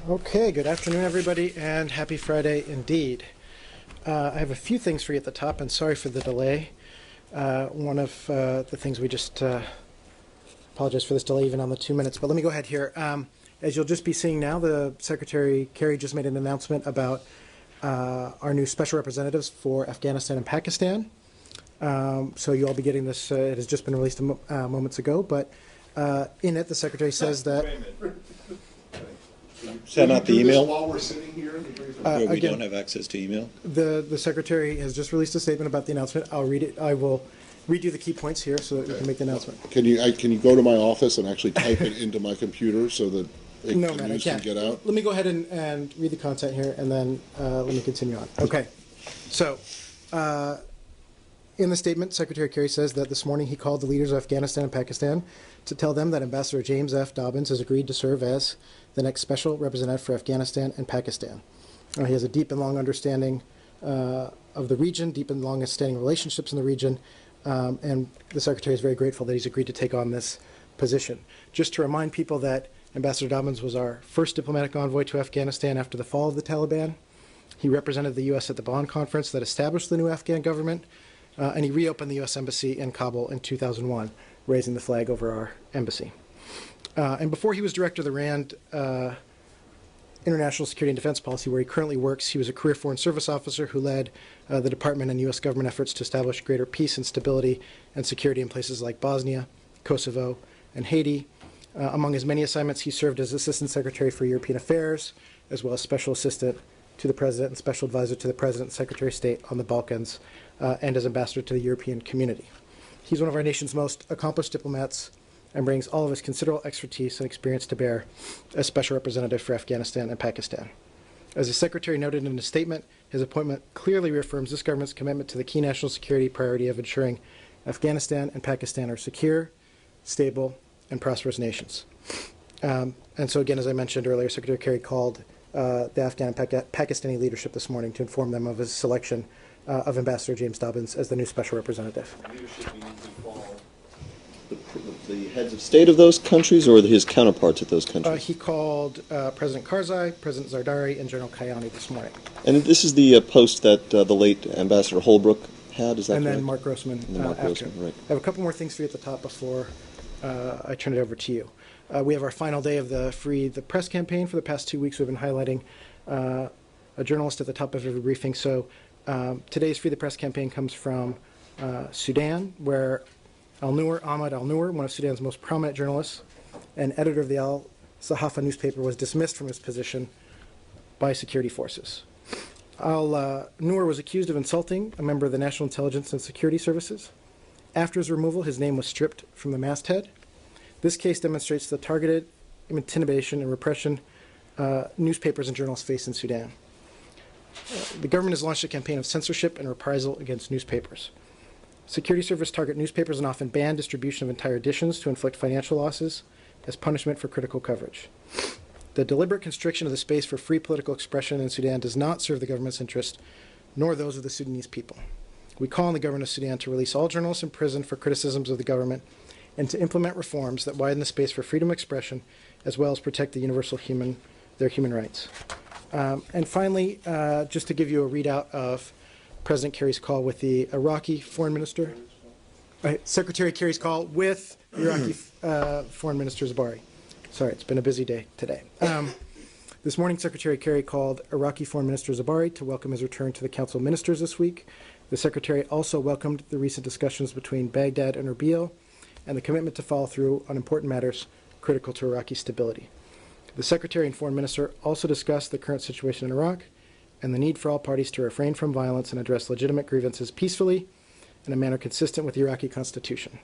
Okay, good afternoon, everybody, and happy Friday indeed. I have a few things for you at the top, and sorry for the delay. One of the things we just apologize for this delay, even on the 2 minutes, but let me go ahead here. As you'll just be seeing now, the Secretary Kerry just made an announcement about our new special representatives for Afghanistan and Pakistan. So you'll all be getting this. It has just been released moments ago, but in it, the Secretary says that. Send out the email? While we're sitting here? Where we again, don't have access to email? The Secretary has just released a statement about the announcement. I'll read it. I will read you the key points here so that we can make the announcement. Can you go to my office and actually type it into my computer so that it No, can man, I use can't. get out? Let me go ahead and read the content here, and then let me continue on. Okay. So, in the statement, Secretary Kerry says that this morning he called the leaders of Afghanistan and Pakistan to tell them that Ambassador James F. Dobbins has agreed to serve as the next special representative for Afghanistan and Pakistan. He has a deep and long understanding of the region, deep and long-standing relationships in the region, and the Secretary is very grateful that he's agreed to take on this position. Just to remind people that Ambassador Dobbins was our first diplomatic envoy to Afghanistan after the fall of the Taliban. He represented the U.S. at the Bonn Conference that established the new Afghan government, and he reopened the U.S. Embassy in Kabul in 2001, raising the flag over our embassy. And before he was director of the RAND International Security and Defense Policy, where he currently works, he was a career Foreign Service officer who led the department and U.S. government efforts to establish greater peace and stability and security in places like Bosnia, Kosovo, and Haiti. Among his many assignments, he served as Assistant Secretary for European Affairs, as well as Special Assistant to the President and Special Advisor to the President and Secretary of State on the Balkans, and as Ambassador to the European Community. He's one of our nation's most accomplished diplomats and brings all of his considerable expertise and experience to bear as Special Representative for Afghanistan and Pakistan. As the Secretary noted in his statement, his appointment clearly reaffirms this government's commitment to the key national security priority of ensuring Afghanistan and Pakistan are secure, stable, and prosperous nations. And so again, as I mentioned earlier, Secretary Kerry called the Afghan and Pakistani leadership this morning to inform them of his selection of Ambassador James Dobbins as the new Special Representative. Leadership means we call the heads of state of those countries or his counterparts at those countries? He called President Karzai, President Zardari, and General Kayani this morning. And this is the post that the late Ambassador Holbrooke had, is that and correct? Then Mark Grossman Mark after. Grossman, right. I have a couple more things for you at the top before I turn it over to you. We have our final day of the Free the Press campaign. For the past 2 weeks, we've been highlighting a journalist at the top of every briefing. So today's Free the Press campaign comes from Sudan, where Ahmad Al-Noor, one of Sudan's most prominent journalists and editor of the Al-Sahafa newspaper, was dismissed from his position by security forces. Al-Noor was accused of insulting a member of the National Intelligence and Security Services. After his removal, his name was stripped from the masthead. This case demonstrates the targeted intimidation and repression newspapers and journalists face in Sudan. The government has launched a campaign of censorship and reprisal against newspapers. Security services target newspapers and often ban distribution of entire editions to inflict financial losses as punishment for critical coverage. The deliberate constriction of the space for free political expression in Sudan does not serve the government's interest, nor those of the Sudanese people. We call on the government of Sudan to release all journalists in prison for criticisms of the government and to implement reforms that widen the space for freedom of expression, as well as protect the universal their human rights. And finally, just to give you a readout of President Kerry's call with the Iraqi Foreign Minister, Secretary Kerry's call with Iraqi Foreign Minister Zabari. Sorry, it's been a busy day today. This morning, Secretary Kerry called Iraqi Foreign Minister Zabari to welcome his return to the Council of Ministers this week. The Secretary also welcomed the recent discussions between Baghdad and Erbil and the commitment to follow through on important matters critical to Iraqi stability. The Secretary and Foreign Minister also discussed the current situation in Iraq and the need for all parties to refrain from violence and address legitimate grievances peacefully in a manner consistent with the Iraqi Constitution.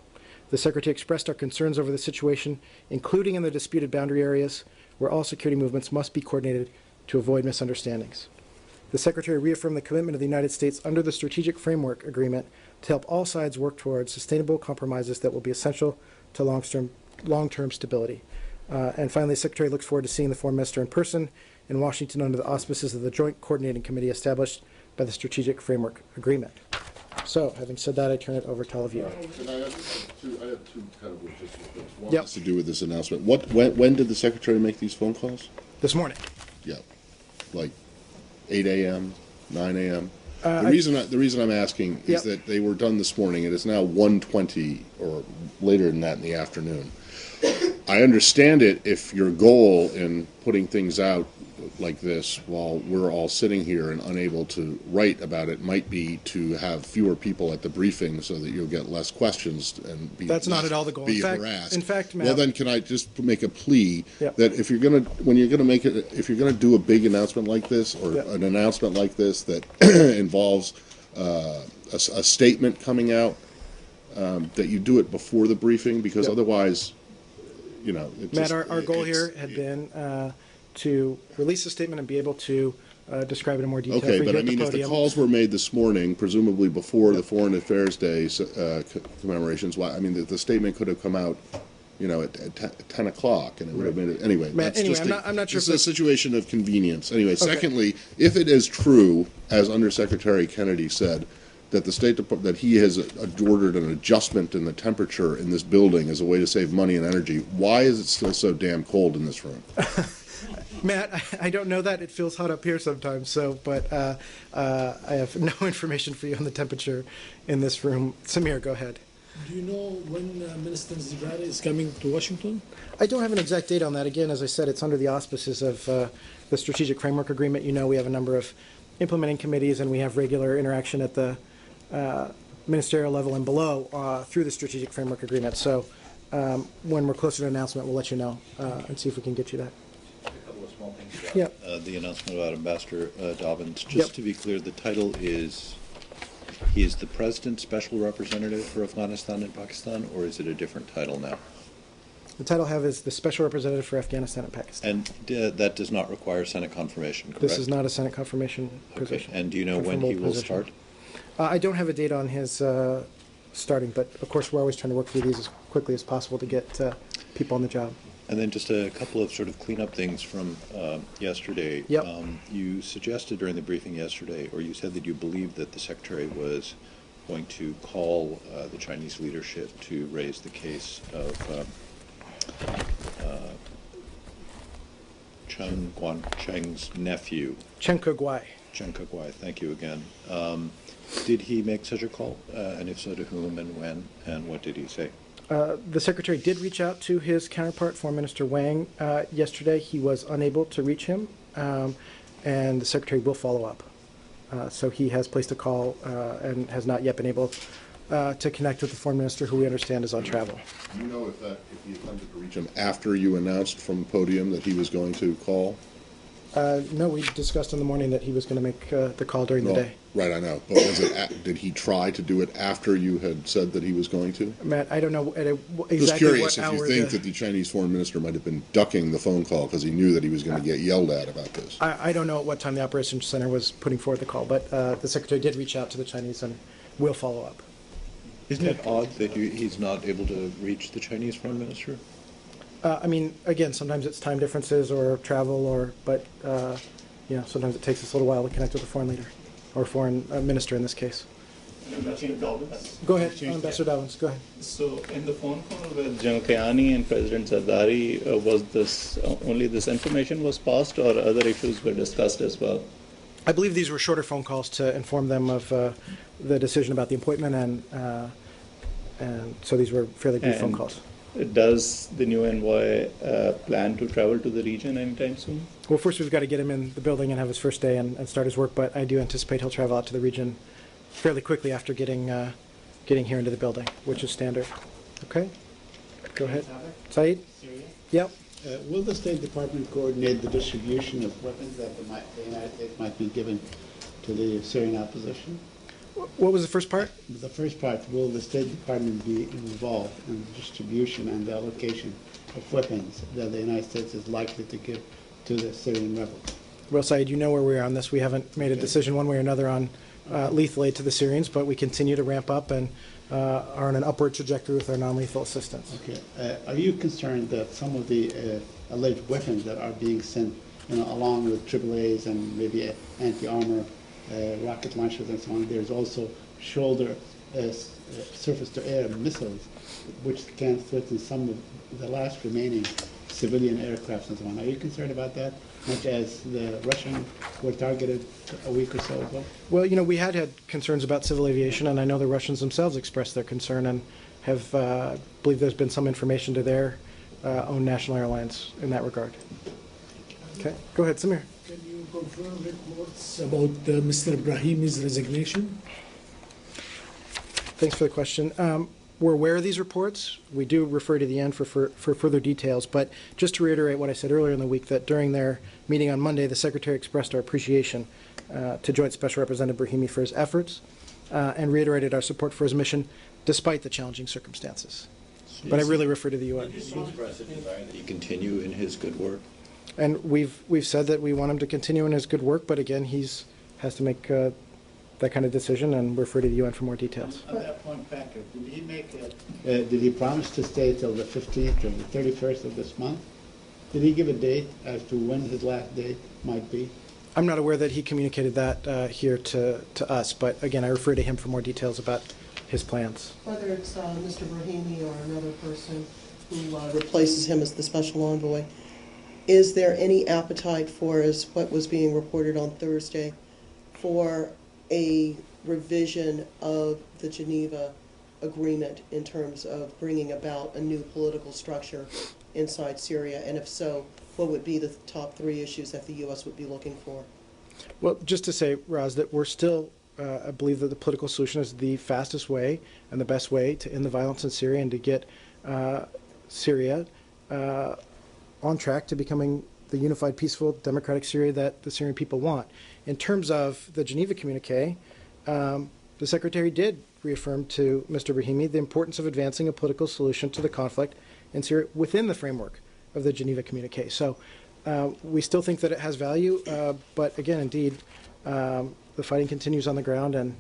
The Secretary expressed our concerns over the situation, including in the disputed boundary areas, where all security movements must be coordinated to avoid misunderstandings. The Secretary reaffirmed the commitment of the United States under the Strategic Framework Agreement to help all sides work towards sustainable compromises that will be essential to long-term stability. And finally, the Secretary looks forward to seeing the Foreign Minister in person in Washington under the auspices of the Joint Coordinating Committee established by the Strategic Framework Agreement. So, having said that, I turn it over to all of you. I have two kind of logistical things. One Yep. has to do with this announcement. When did the Secretary make these phone calls? This morning. yet? Like 8 a.m., 9 a.m.? The reason I'm asking is Yep. that they were done this morning. It is now 1:20 or later than that in the afternoon. I understand it if your goal in putting things out like this while we're all sitting here and unable to write about it might be to have fewer people at the briefing so that you'll get less questions and be That's not at all the goal. be In fact- harassed. in fact, well Matt- then can I just make a plea Yep. that if you're gonna do a big announcement like this or Yep. an announcement like this that involves a statement coming out, that you do it before the briefing, because Yep. otherwise, you know. Matt, our goal here had been to release a statement and be able to describe it in more detail. Okay, for you but here I at the mean, if the podium. calls were made this morning, presumably before the Foreign Affairs Day commemorations, I mean, the statement could have come out, you know, at 10 o'clock, and it would have made it, anyway. Matt, that's anyway, just I'm not sure This if is a it- situation of convenience. Anyway, Okay. secondly, if it is true, as Undersecretary Kennedy said, that the State Department, that he has ordered an adjustment in the temperature in this building as a way to save money and energy, why is it still so damn cold in this room? Matt, I don't know that. It feels hot up here sometimes. So, but I have no information for you on the temperature in this room. Samir, go ahead. Do you know when Minister Zibari is coming to Washington? I don't have an exact date on that. Again, as I said, it's under the auspices of the Strategic Framework Agreement. You know, we have a number of implementing committees, and we have regular interaction at the ministerial level and below through the Strategic Framework Agreement. So when we're closer to an announcement, we'll let you know and see if we can get you that. A couple of small things Yep. about the announcement about Ambassador Dobbins. Just Yep. to be clear, the title is, he is the President's Special Representative for Afghanistan and Pakistan, or is it a different title now? The title I have is the Special Representative for Afghanistan and Pakistan. And that does not require Senate confirmation, correct? This is not a Senate confirmation Okay, position. and do you know when he confirmable will position. start? I don't have a date on his starting, but of course we're always trying to work through these as quickly as possible to get people on the job. And then just a couple of sort of cleanup things from yesterday. Yep. You suggested during the briefing yesterday, or you said that you believed that the Secretary was going to call the Chinese leadership to raise the case of Chen Guangcheng's nephew, Chen Ke-guai. Chen Ke-guai. Thank you again. Did he make such a call? And if so, to whom and when? And what did he say? The Secretary did reach out to his counterpart, Foreign Minister Wang, yesterday. He was unable to reach him, and the Secretary will follow up. So he has placed a call and has not yet been able to connect with the Foreign Minister, who we understand is on travel. Do you know if he attempted to reach him after you announced from the podium that he was going to call? No, we discussed in the morning that he was going to make the call during the No. day. Right, I know. But was it? Did he try to do it after you had said that he was going to? Matt, I don't know exactly Just curious what if you hour think that the Chinese foreign minister might have been ducking the phone call because he knew that he was going to get yelled at about this. I don't know at what time the Operations Center was putting forward the call, but the Secretary did reach out to the Chinese and will follow up. Isn't it odd that he's not able to reach the Chinese foreign minister? I mean, again, sometimes it's time differences or travel, but sometimes it takes us a little while to connect with the foreign leader or foreign minister in this case. Ambassador Dobbins. Go ahead, Ambassador Dobbins. Go ahead. So, in the phone call with General Kayani and President Zardari, was this only this information was passed, or other issues were discussed as well? I believe these were shorter phone calls to inform them of the decision about the appointment, and so these were fairly brief phone And calls. Does the new envoy plan to travel to the region anytime soon? Well, first we've got to get him in the building and have his first day and start his work, but I do anticipate he'll travel out to the region fairly quickly after getting here into the building, which is standard. Okay? Go ahead. Saeed? Yep. Will the State Department coordinate the distribution of weapons that the United States might be given to the Syrian opposition? What was the first part? The first part, will the State Department be involved in the distribution and the allocation of weapons that the United States is likely to give to the Syrian rebels? Well, Saeed, you know where we are on this. We haven't made a decision one way or another on lethal aid to the Syrians, but we continue to ramp up and are on an upward trajectory with our non-lethal assistance. Okay. Are you concerned that some of the alleged weapons that are being sent, along with AAAs and maybe anti-armor rocket launchers and so on, there's also shoulder surface-to-air missiles, which can threaten some of the last remaining civilian aircraft and so on? Are you concerned about that? much as the Russian were targeted a week or so ago? Well, we had concerns about civil aviation, and I know the Russians themselves expressed their concern and have believe there's been some information to their own national airlines in that regard. Okay, go ahead, Samir. Can you confirm reports about Mr. Brahimi's resignation? Thanks for the question. We're aware of these reports. We do refer to the end for further details, but just to reiterate what I said earlier in the week, that during their meeting on Monday, the Secretary expressed our appreciation to Joint Special Representative Brahimi for his efforts and reiterated our support for his mission despite the challenging circumstances. But I really refer to the UN. Did he express a desire that he continue in his good work? And we've said that we want him to continue in his good work, but again, has to make that kind of decision and refer to the UN for more details. On that point, Patrick, did he promise to stay till the 15th or the 31st of this month? Did he give a date as to when his last day might be? I'm not aware that he communicated that here to us, but again, I refer to him for more details about his plans. Whether it's Mr. Brahimi or another person who replaces him as the special envoy, is there any appetite for, as what was being reported on Thursday, for a revision of the Geneva Agreement in terms of bringing about a new political structure inside Syria? And if so, what would be the top 3 issues that the U.S. would be looking for? Well, just to say, Raz, that we're still, I believe that the political solution is the fastest way and the best way to end the violence in Syria and to get Syria on track to becoming the unified, peaceful, democratic Syria that the Syrian people want. In terms of the Geneva communique, the Secretary did reaffirm to Mr. Brahimi the importance of advancing a political solution to the conflict in Syria within the framework of the Geneva communique. So we still think that it has value, but again, indeed, the fighting continues on the ground and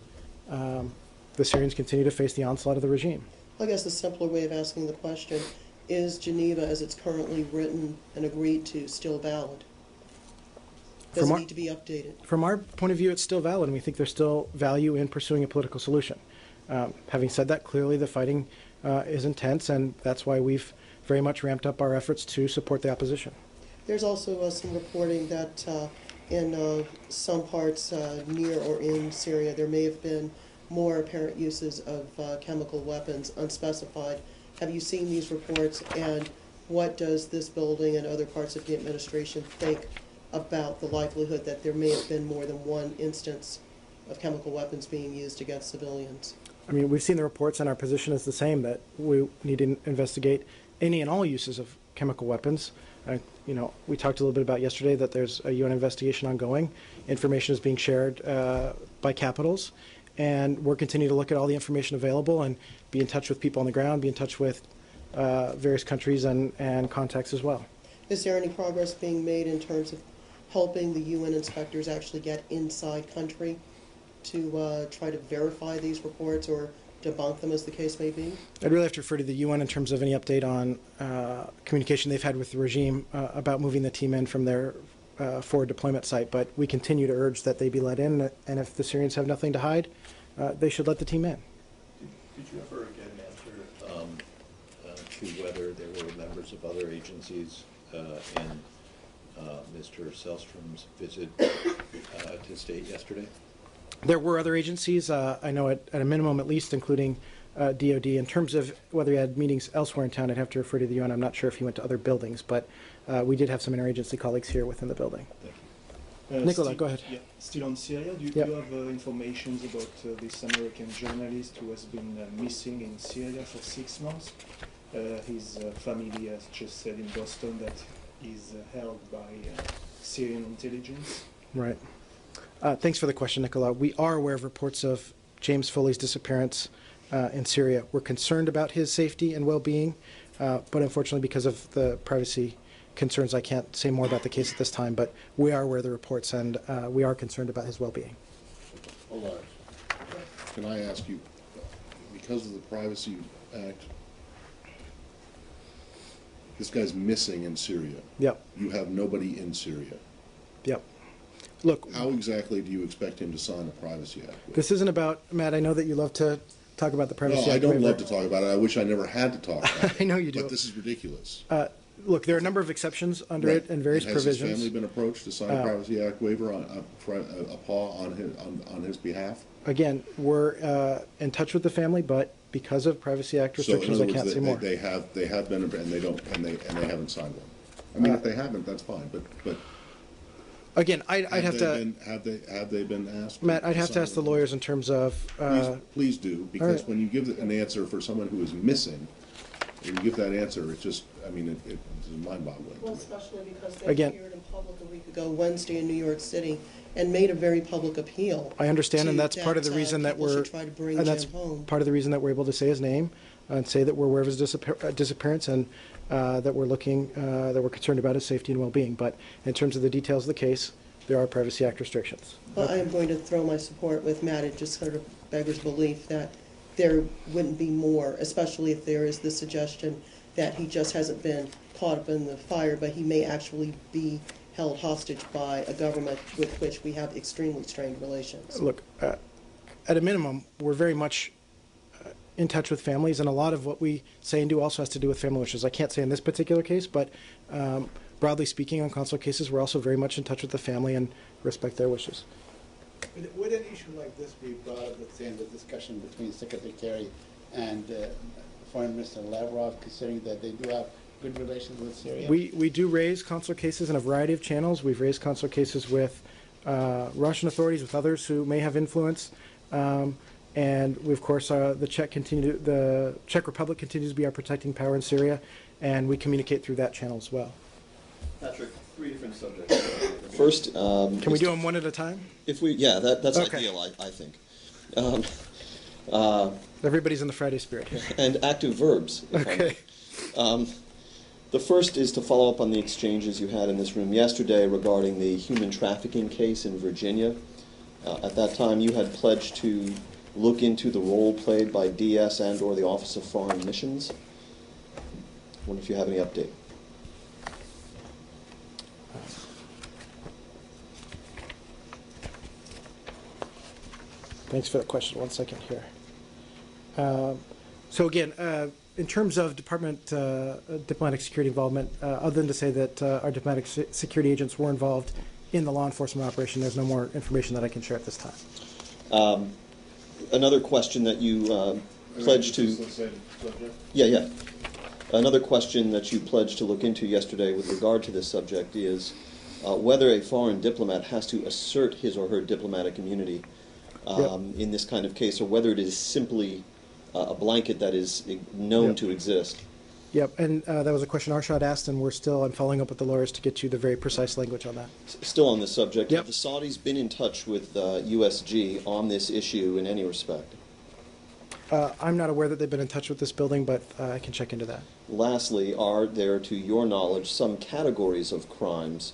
the Syrians continue to face the onslaught of the regime. I guess the simpler way of asking the question, is Geneva, as it's currently written and agreed to, still valid? Does it need to be updated? From our point of view, it's still valid, and we think there's still value in pursuing a political solution. Having said that, clearly the fighting is intense, and that's why we've very much ramped up our efforts to support the opposition. There's also some reporting that in some parts near or in Syria, there may have been more apparent uses of chemical weapons, unspecified. Have you seen these reports, and what does this building and other parts of the administration think about the likelihood that there may have been more than one instance of chemical weapons being used against civilians? I mean, we've seen the reports, and our position is the same, that we need to investigate any and all uses of chemical weapons. We talked a little bit about yesterday that there's a UN investigation ongoing. Information is being shared by capitals, and we're continuing to look at all the information available and be in touch with people on the ground, be in touch with various countries and contacts as well. Is there any progress being made in terms of helping the UN inspectors actually get inside country to try to verify these reports or debunk them, as the case may be? I'd really have to refer to the UN in terms of any update on communication they've had with the regime about moving the team in from their forward deployment site, but we continue to urge that they be let in, and if the Syrians have nothing to hide, they should let the team in. Did you ever get an answer to whether there were members of other agencies in Mr. Selstrom's visit to state yesterday? There were other agencies, I know at a minimum at least, including DOD. In terms of whether he had meetings elsewhere in town, I'd have to refer to the UN. I'm not sure if he went to other buildings, but we did have some interagency colleagues here within the building. Thank you. Nicola, go ahead. Yeah, still on Syria, do you have information about this American journalist who has been missing in Syria for 6 months? His family has just said in Boston that he's held by Syrian intelligence. Right. Thanks for the question, Nicola. We are aware of reports of James Foley's disappearance in Syria. We're concerned about his safety and well-being, but unfortunately because of the privacy concerns, I can't say more about the case at this time, but we are aware of the reports, and we are concerned about his well-being. Hold on. Can I ask you, because of the Privacy Act, this guy's missing in Syria. Yep. You have nobody in Syria. Yep. Look, how exactly do you expect him to sign the Privacy Act with? This isn't about, Matt, I know that you love to talk about the Privacy Act. No, I don't love to talk about it. I wish I never had to talk about it. I know you do. But this is ridiculous. Look, there are a number of exceptions under it and various Has his provisions. family been approached to sign a Privacy Act waiver on, a PAW on his behalf? Again, we're in touch with the family, but because of Privacy Act restrictions, So I in other can't words, say more. they have been, and they haven't signed one. I mean, if they haven't, that's fine, but Again, I'd have to, have they been asked? Matt, I'd have to sign ask the one? lawyers in terms of, Please do, because right. when you give an answer for someone who is missing, when you give that answer, it's just, I mean, it's mind-boggling. Well, especially because they Again- appeared in public a week ago, Wednesday, in New York City, and made a very public appeal. I understand, and to that's part of the reason that people we're, should try to bring and that's Jim home. part of the reason that we're able to say his name and say that we're aware of his disappearance and that we're looking, that we're concerned about his safety and well-being. But in terms of the details of the case, there are Privacy Act restrictions. Well, I am going to throw my support with Matt. It just sort of beggars belief that there wouldn't be more, especially if there is the suggestion that he just hasn't been caught up in the fire, but he may actually be held hostage by a government with which we have extremely strained relations. Look, at a minimum, we're very much in touch with families, and a lot of what we say and do also has to do with family wishes. I can't say in this particular case, but broadly speaking, on consular cases, we're also very much in touch with the family and respect their wishes. Would an issue like this be brought up, let's say, in the discussion between Secretary Kerry and Foreign Minister Lavrov, considering that they do have good relations with Syria? We do raise consular cases in a variety of channels. We've raised consular cases with Russian authorities, with others who may have influence. And we, of course, the Czech Republic continues to be our protecting power in Syria, and we communicate through that channel as well. Patrick, 3 different subjects. First, Can we do them one at a time? If we, yeah, that's Okay. ideal, I think. Everybody's in the Friday spirit here. And active verbs. If I Okay. may. The first is to follow up on the exchanges you had in this room yesterday regarding the human trafficking case in Virginia. At that time, you had pledged to look into the role played by DS and/or the Office of Foreign Missions. I wonder if you have any update. Thanks for that question. 1 second here. So again, in terms of diplomatic security involvement, other than to say that our diplomatic security agents were involved in the law enforcement operation, there's no more information that I can share at this time. Another question that you pledged to... Yeah. Another question that you pledged to look into yesterday with regard to this subject is whether a foreign diplomat has to assert his or her diplomatic immunity in this kind of case, or whether it is simply a blanket that is known to exist. Yep, and that was a question Arshad asked, and I'm following up with the lawyers to get you the very precise language on that. Still on this subject, Yep. have the Saudis been in touch with USG on this issue in any respect? I'm not aware that they've been in touch with this building, but I can check into that. Lastly, are there, to your knowledge, some categories of crimes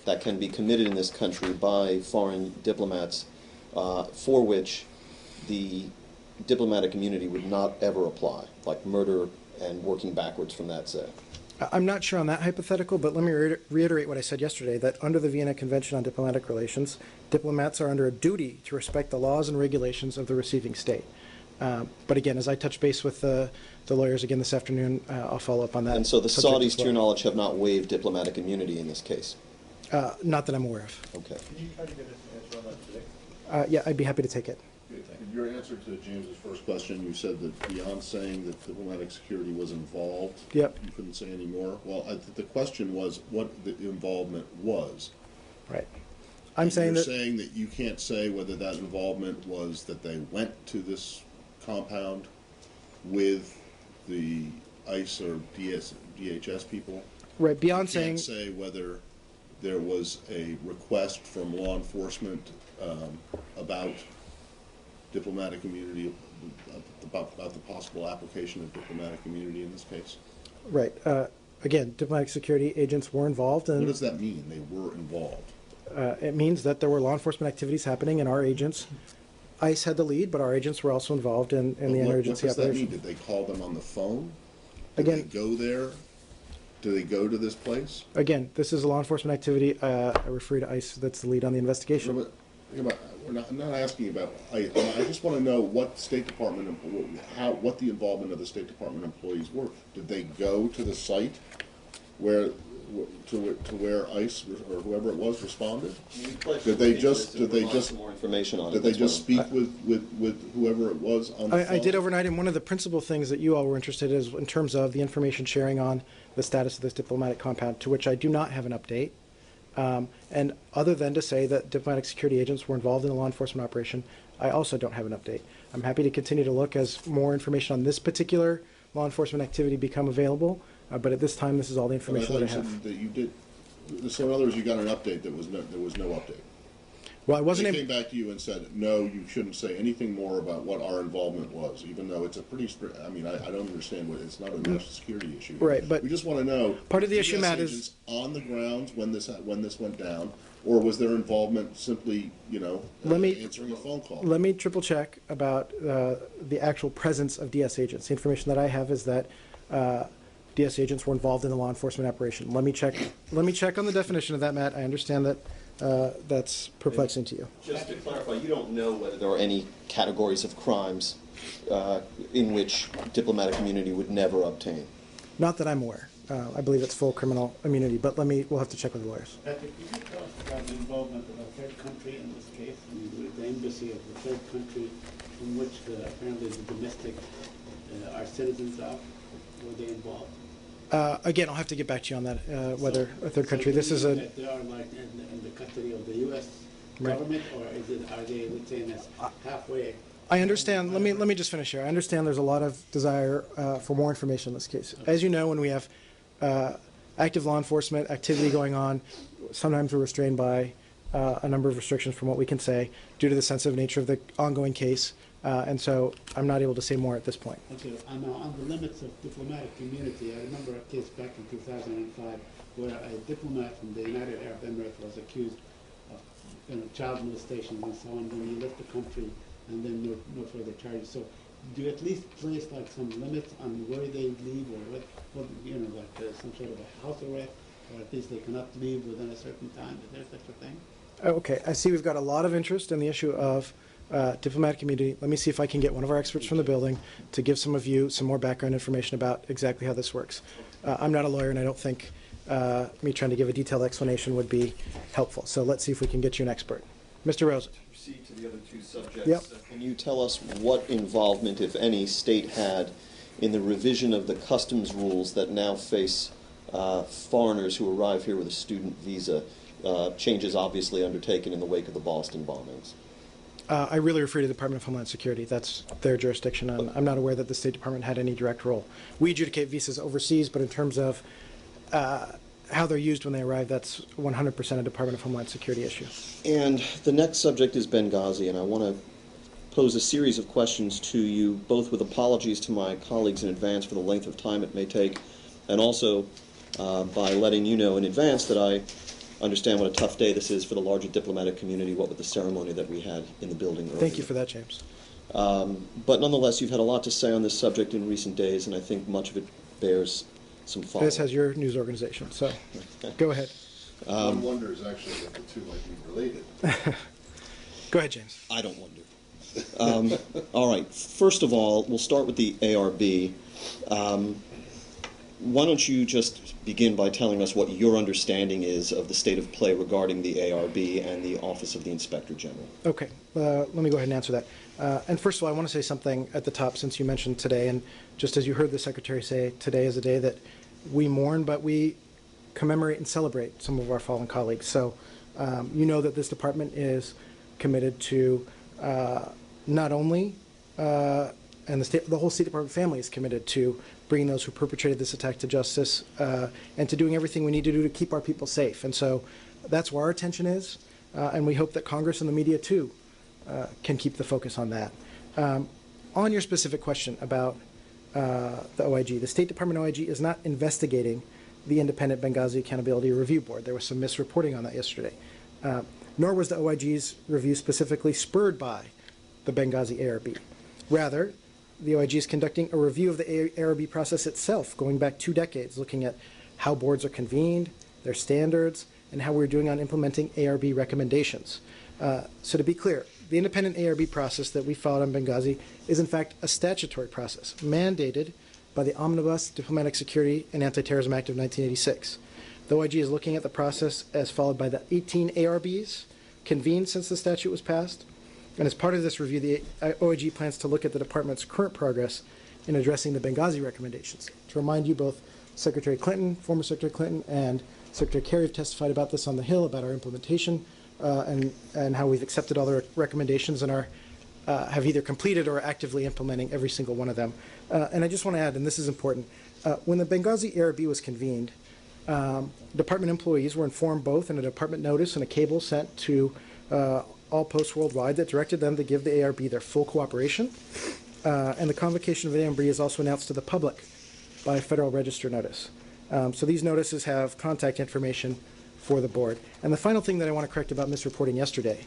that can be committed in this country by foreign diplomats for which the diplomatic immunity would not ever apply, like murder and working backwards from that, say? I'm not sure on that hypothetical, but let me reiterate what I said yesterday, that under the Vienna Convention on Diplomatic Relations, diplomats are under a duty to respect the laws and regulations of the receiving state. But again, as I touch base with the lawyers again this afternoon, I'll follow up on that. And so the subject Saudis, as to your well. knowledge, have not waived diplomatic immunity in this case? Not that I'm aware of. Okay. Can you try to get an answer on that today? Yeah, I'd be happy to take it. Good, thank you. In your answer to James's first question, you said that beyond saying that diplomatic security was involved, Yep. you couldn't say any more. Well, the question was what the involvement was. Right. I'm saying You're that. saying that you can't say whether that involvement was that they went to this compound with the ICE or DHS people. Right. Beyond You saying. can't say whether there was a request from law enforcement about diplomatic immunity, about the possible application of diplomatic immunity in this case. Right. Again, diplomatic security agents were involved, What and does that mean, they were involved? it means that there were law enforcement activities happening, and our agents, ICE had the lead, but our agents were also involved in the What interagency does that mean? operation. Did they call them on the phone? Did Again- they go there? Do they go to this place? Again, this is a law enforcement activity. I refer to ICE. That's the lead on the investigation. I'm not asking about, I just want to know what State Department, what the involvement of the State Department employees were. Did they go to the site where to where ICE or whoever it was responded? You pledged Did to they look into just this and did they provide just some more information on it? did they That's just what I'm- speak with whoever it was on the phone? I did overnight, and one of the principal things that you all were interested in is in terms of the information sharing on the status of this diplomatic compound, to which I do not have an update. And other than to say that diplomatic security agents were involved in the law enforcement operation, I also don't have an update. I'm happy to continue to look as more information on this particular law enforcement activity become available, but at this time, this is all the But information that I have. said that you did. So in other words, you got an update there was no update. Well, I wasn't They able. came back to you and said, no, you shouldn't say anything more about what our involvement was, even though it's a pretty strict, I mean, I don't understand what, it's not a national security issue. Right, but we just want to know. part of the issue, US Matt, is- agents on the grounds when this went down, or was their involvement simply, answering a phone call? Let me triple check about the actual presence of DS agents. The information that I have is that DS agents were involved in the law enforcement operation. Let me check on the definition of that, Matt. I understand that that's perplexing to you. Just to clarify, you don't know whether there are any categories of crimes in which diplomatic immunity would never obtain. Not that I'm aware. I believe it's full criminal immunity, but we'll have to check with the lawyers. Patrick, could you tell us about the involvement of a third country in this case? I mean, the embassy of the third country from which apparently the domestic are citizens of, were they involved? Again, I'll have to get back to you on that, whether a third country. This is a. They are like in the custody of the U.S. Right. government, or are they, let's say, in this halfway? I understand. Let me just finish here. I understand there's a lot of desire for more information in this case. As you know, when we have active law enforcement activity going on, sometimes we're restrained by a number of restrictions from what we can say due to the sensitive nature of the ongoing case, and so I'm not able to say more at this point. Okay, and now on the limits of diplomatic immunity, I remember a case back in 2005 where a diplomat from the United Arab Emirates was accused of child molestation and so on when he left the country, and then no further charges. So do you at least place like some limits on where they leave, or what some sort of a house arrest, or at least they cannot leave within a certain time? Is there such a thing? Okay, I see we've got a lot of interest in the issue of diplomatic immunity. Let me see if I can get one of our experts from the building to give some of you some more background information about exactly how this works. I'm not a lawyer, and I don't think me trying to give a detailed explanation would be helpful. So let's see if we can get you an expert. Mr. Rosen. Proceed to the other two subjects. Yep. Can you tell us what involvement, if any, state had in the revision of the customs rules that now face foreigners who arrive here with a student visa, changes obviously undertaken in the wake of the Boston bombings? I really refer to the Department of Homeland Security. That's their jurisdiction. I'm not aware that the State Department had any direct role. We adjudicate visas overseas, but in terms of how they're used when they arrive, that's 100% a Department of Homeland Security issue. And the next subject is Benghazi, and I want to pose a series of questions to you, both with apologies to my colleagues in advance for the length of time it may take, and also by letting you know in advance that I understand what a tough day this is for the larger diplomatic community, what with the ceremony that we had in the building earlier. Thank you for that, James. But nonetheless, you've had a lot to say on this subject in recent days, and I think much of it bears some follow-up. This has your news organization, so go ahead. One wonders actually if the two might be related. Go ahead, James. I don't wonder. All right. First of all, we'll start with the ARB. Why don't you just begin by telling us what your understanding is of the state of play regarding the ARB and the Office of the Inspector General? Okay, let me go ahead and answer that. And first of all, I want to say something at the top since you mentioned today, and just as you heard the Secretary say, today is a day that we mourn, but we commemorate and celebrate some of our fallen colleagues. So you know that this department is committed to not only, and the whole State Department family is committed to bringing those who perpetrated this attack to justice and to doing everything we need to do to keep our people safe. And so that's where our attention is, and we hope that Congress and the media too can keep the focus on that. On your specific question about the OIG, the State Department OIG is not investigating the Independent Benghazi Accountability Review Board. There was some misreporting on that yesterday. Nor was the OIG's review specifically spurred by the Benghazi ARB. Rather, the OIG is conducting a review of the ARB process itself, going back 2 decades, looking at how boards are convened, their standards, and how we're doing on implementing ARB recommendations. So to be clear, the independent ARB process that we followed on Benghazi is in fact a statutory process mandated by the Omnibus Diplomatic Security and Anti-Terrorism Act of 1986. The OIG is looking at the process as followed by the 18 ARBs convened since the statute was passed. And as part of this review, the OIG plans to look at the department's current progress in addressing the Benghazi recommendations. To remind you, both Secretary Clinton, former Secretary Clinton, and Secretary Kerry have testified about this on the Hill, about our implementation and how we've accepted all the recommendations and have either completed or actively implementing every single one of them. And I just want to add, and this is important, when the Benghazi ARB was convened, department employees were informed both in a department notice and a cable sent to all posts worldwide that directed them to give the ARB their full cooperation. And the convocation of the ARB is also announced to the public by Federal Register notice. So these notices have contact information for the board. And the final thing that I want to correct about misreporting yesterday,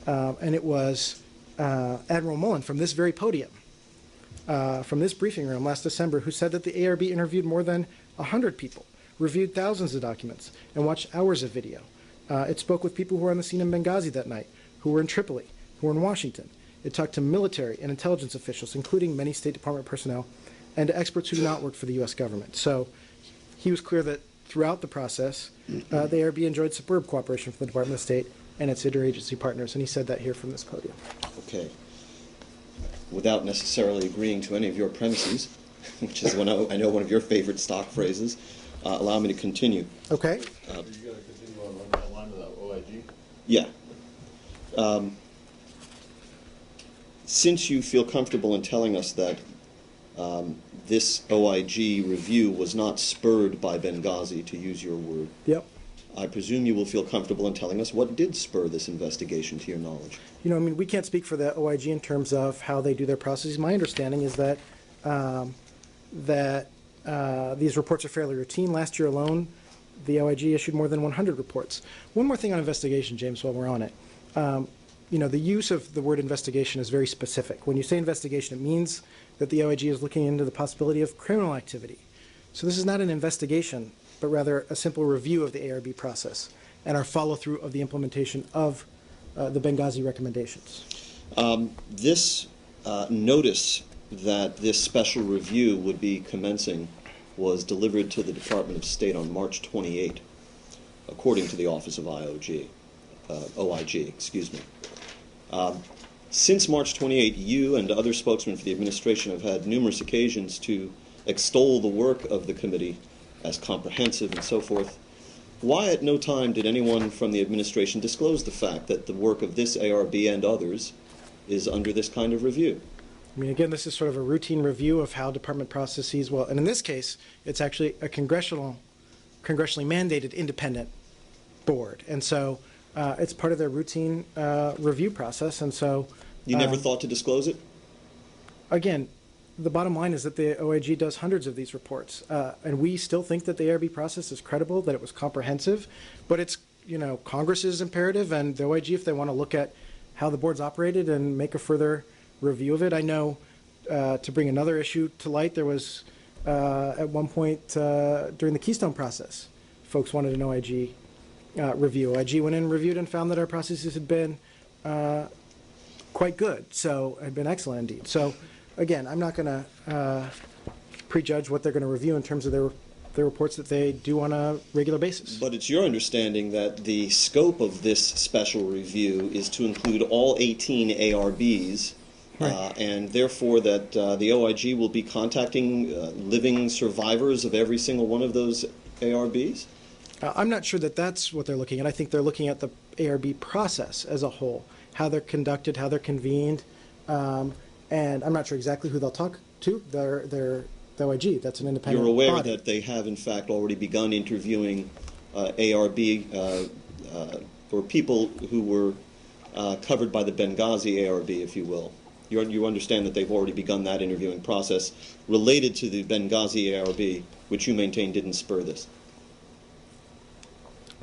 and it was Admiral Mullen from this very podium, from this briefing room last December, who said that the ARB interviewed more than 100 people, reviewed thousands of documents, and watched hours of video. It spoke with people who were on the scene in Benghazi that night, who were in Tripoli, who were in Washington. It talked to military and intelligence officials, including many State Department personnel, and to experts who do not work for the U.S. government. So he was clear that throughout the process, the ARB enjoyed superb cooperation from the Department of State and its interagency partners, and he said that here from this podium. Okay. Without necessarily agreeing to any of your premises, which is I know one of your favorite stock phrases, allow me to continue. Okay. You got to continue on that line without OIG? Yeah. Since you feel comfortable in telling us that this OIG review was not spurred by Benghazi, to use your word, Yep. I presume you will feel comfortable in telling us what did spur this investigation, to your knowledge. You know, I mean, we can't speak for the OIG in terms of how they do their processes. My understanding is that these reports are fairly routine. Last year alone, the OIG issued more than 100 reports. One more thing on investigation, James, while we're on it. You know, the use of the word investigation is very specific. When you say investigation, it means that the OIG is looking into the possibility of criminal activity. So this is not an investigation, but rather a simple review of the ARB process and our follow-through of the implementation of the Benghazi recommendations. This notice that this special review would be commencing was delivered to the Department of State on March 28, according to the Office of OIG, excuse me. Since March 28, you and other spokesmen for the administration have had numerous occasions to extol the work of the committee as comprehensive and so forth. Why at no time did anyone from the administration disclose the fact that the work of this ARB and others is under this kind of review? I mean, again, this is sort of a routine review of how department processes, well, and in this case, it's actually a congressionally mandated independent board. And so it's part of their routine review process. And so you never thought to disclose it? Again, the bottom line is that the OIG does hundreds of these reports, and we still think that the ARB process is credible, that it was comprehensive, but it's, you know, Congress's imperative and the OIG, if they want to look at how the board's operated and make a further review of it. I know, to bring another issue to light, there was at one point during the Keystone process, folks wanted an OIG review. OIG went in and reviewed and found that our processes had been quite good, so had been excellent indeed. So again, I'm not going to prejudge what they're going to review in terms of their reports that they do on a regular basis. But it's your understanding that the scope of this special review is to include all 18 ARBs, right. And therefore that the OIG will be contacting living survivors of every single one of those ARBs? I'm not sure that that's what they're looking at. I think they're looking at the ARB process as a whole, how they're conducted, how they're convened, and I'm not sure exactly who they'll talk to. They're the OIG. That's an independent You're aware body. that they have, in fact, already begun interviewing ARB or people who were covered by the Benghazi ARB, if you will. You understand that they've already begun that interviewing process related to the Benghazi ARB, which you maintain didn't spur this.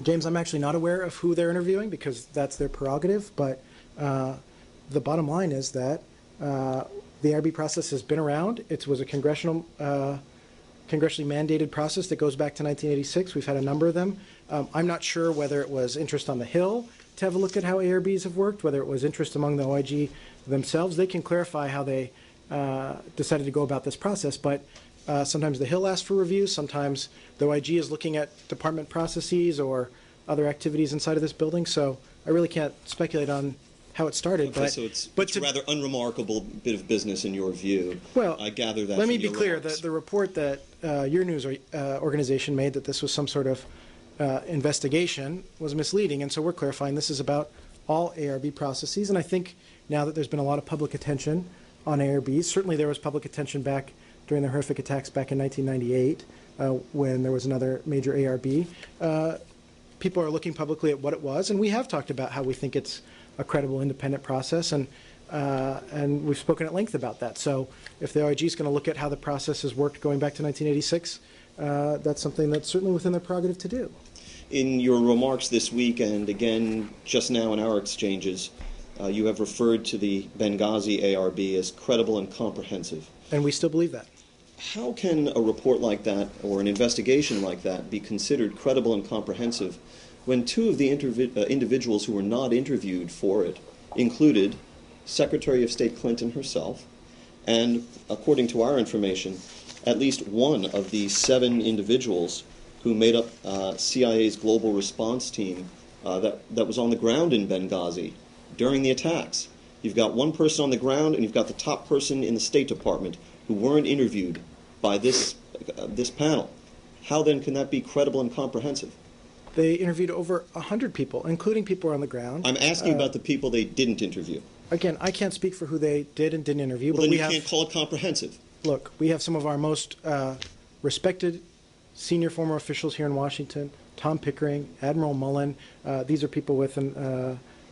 James, I'm actually not aware of who they're interviewing because that's their prerogative, but the bottom line is that the ARB process has been around. It was a congressionally mandated process that goes back to 1986. We've had a number of them. I'm not sure whether it was interest on the Hill to have a look at how ARBs have worked, whether it was interest among the OIG themselves. They can clarify how they decided to go about this process, but Sometimes the Hill asks for reviews. Sometimes the OIG is looking at department processes or other activities inside of this building. So I really can't speculate on how it started. Okay, but, so it's to, a rather unremarkable bit of business in your view. Well, I gather that. let me from be your clear remarks. that the report that your news organization made that this was some sort of investigation was misleading, and so we're clarifying this is about all ARB processes. And I think now that there's been a lot of public attention on ARBs, certainly there was public attention back during the horrific attacks back in 1998 when there was another major ARB. People are looking publicly at what it was, and we have talked about how we think it's a credible, independent process, and we've spoken at length about that. So if the OIG is going to look at how the process has worked going back to 1986, that's something that's certainly within their prerogative to do. In your remarks this week, and again just now in our exchanges, you have referred to the Benghazi ARB as credible and comprehensive. And we still believe that. How can a report like that or an investigation like that be considered credible and comprehensive when two of the individuals who were not interviewed for it included Secretary of State Clinton herself and, according to our information, at least one of the 7 individuals who made up CIA's global response team that was on the ground in Benghazi during the attacks? You've got one person on the ground and you've got the top person in the State Department who weren't interviewed by this panel. How then can that be credible and comprehensive? They interviewed over 100 people, including people who are on the ground. I'm asking about the people they didn't interview. Again, I can't speak for who they did and didn't interview, Well, but then we you have. can't call it comprehensive. Look, we have some of our most respected senior former officials here in Washington: Tom Pickering, Admiral Mullen. These are people with people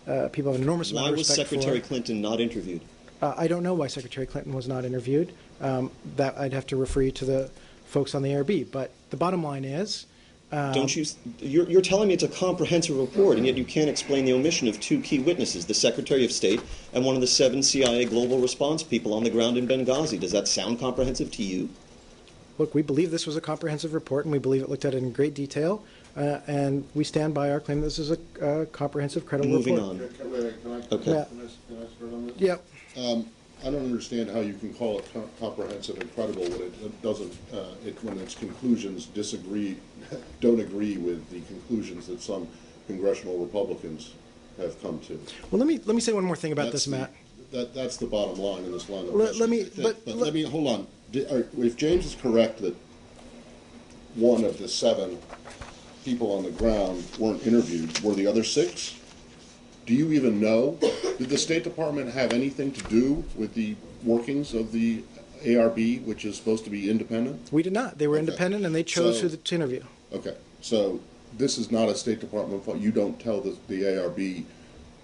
have an enormous Why amount of was respect Secretary for. Clinton not interviewed? I don't know why Secretary Clinton was not interviewed. That I'd have to refer you to the folks on the ARB. But the bottom line is, Don't you? You're telling me it's a comprehensive report, and yet you can't explain the omission of 2 key witnesses: the Secretary of State and one of the 7 CIA global response people on the ground in Benghazi. Does that sound comprehensive to you? look, we believe this was a comprehensive report, and we believe it looked at it in great detail, and we stand by our claim that this is a comprehensive, credible Moving report. on. Okay. Yeah. Can I start on this? Yep. I don't understand how you can call it comprehensive and credible when it doesn't, when its conclusions don't agree with the conclusions that some congressional Republicans have come to. Well, let me say one more thing about That's this, Matt. That's the bottom line in this line of Let questioning, me- I think. but But let- let me, hold on. If James is correct that one of the 7 people on the ground weren't interviewed, were the other 6? Do you even know? Did the State Department have anything to do with the workings of the ARB, which is supposed to be independent? We did not. They were Okay. independent, and they chose So- who to interview. Okay, so this is not a State Department fault. You don't tell the ARB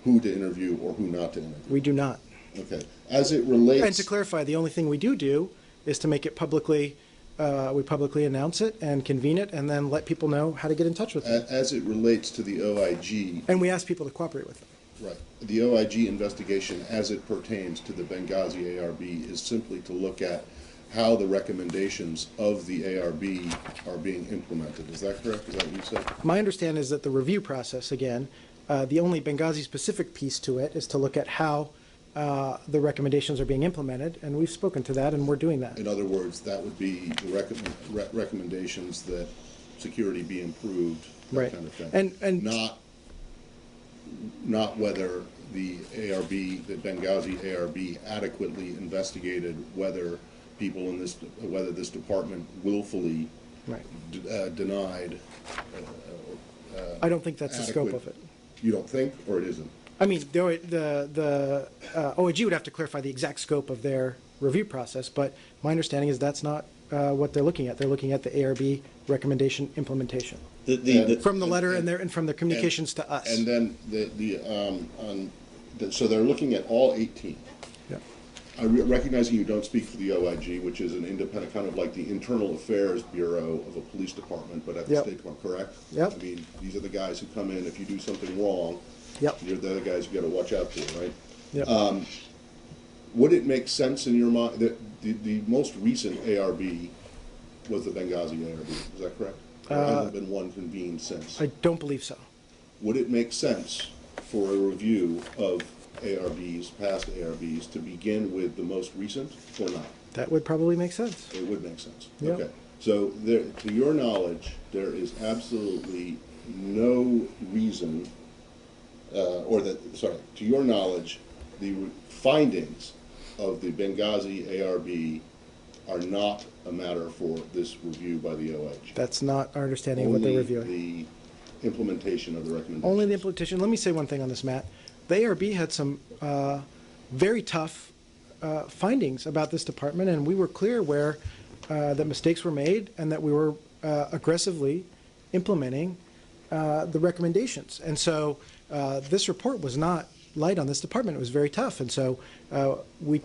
who to interview or who not to interview. We do not. Okay, as it relates. And to clarify, the only thing we do is to make it publicly, we publicly announce it and convene it, and then let people know how to get in touch with it. As it relates to the OIG, And we ask people to cooperate with them. right, the OIG investigation as it pertains to the Benghazi ARB is simply to look at how the recommendations of the ARB are being implemented. Is that correct? Is that what you said? My understanding is that the review process, again, the only Benghazi-specific piece to it is to look at how the recommendations are being implemented, and we've spoken to that, and we're doing that. In other words, that would be the recommendations that security be improved, that Right. kind of thing. And Not whether the ARB, the Benghazi ARB adequately investigated whether whether this department willfully right. denied. I don't think that's the scope of it. You don't think, or it isn't? I mean, the OIG would have to clarify the exact scope of their review process, but my understanding is that's not what they're looking at. They're looking at the ARB recommendation implementation from the letter and from the communications to us. And then so they're looking at all 18. Yeah. Recognizing you don't speak for the OIG, which is an independent, kind of like the Internal Affairs Bureau of a police department, but at the Yep. State Department, correct? Yep. I mean, these are the guys who come in, if you do something wrong, Yep. they're the guys you gotta watch out for, right? Yep. Would it make sense in your mind, that the most recent ARB was the Benghazi ARB, is that correct? There hasn't been one convened since. I don't believe so. Would it make sense for a review of ARBs, past ARBs, to begin with the most recent or not? That would probably make sense. It would make sense. Yeah. Okay. So there, to your knowledge, there is absolutely no reason, to your knowledge, the findings of the Benghazi ARB are not a matter for this review by the OH. That's not our understanding of what they're reviewing. Only the implementation of the recommendations. Only the implementation. Let me say one thing on this, Matt. The ARB had some very tough findings about this department, and we were clear where that mistakes were made and that we were aggressively implementing the recommendations. And so this report was not light on this department. It was very tough. And so we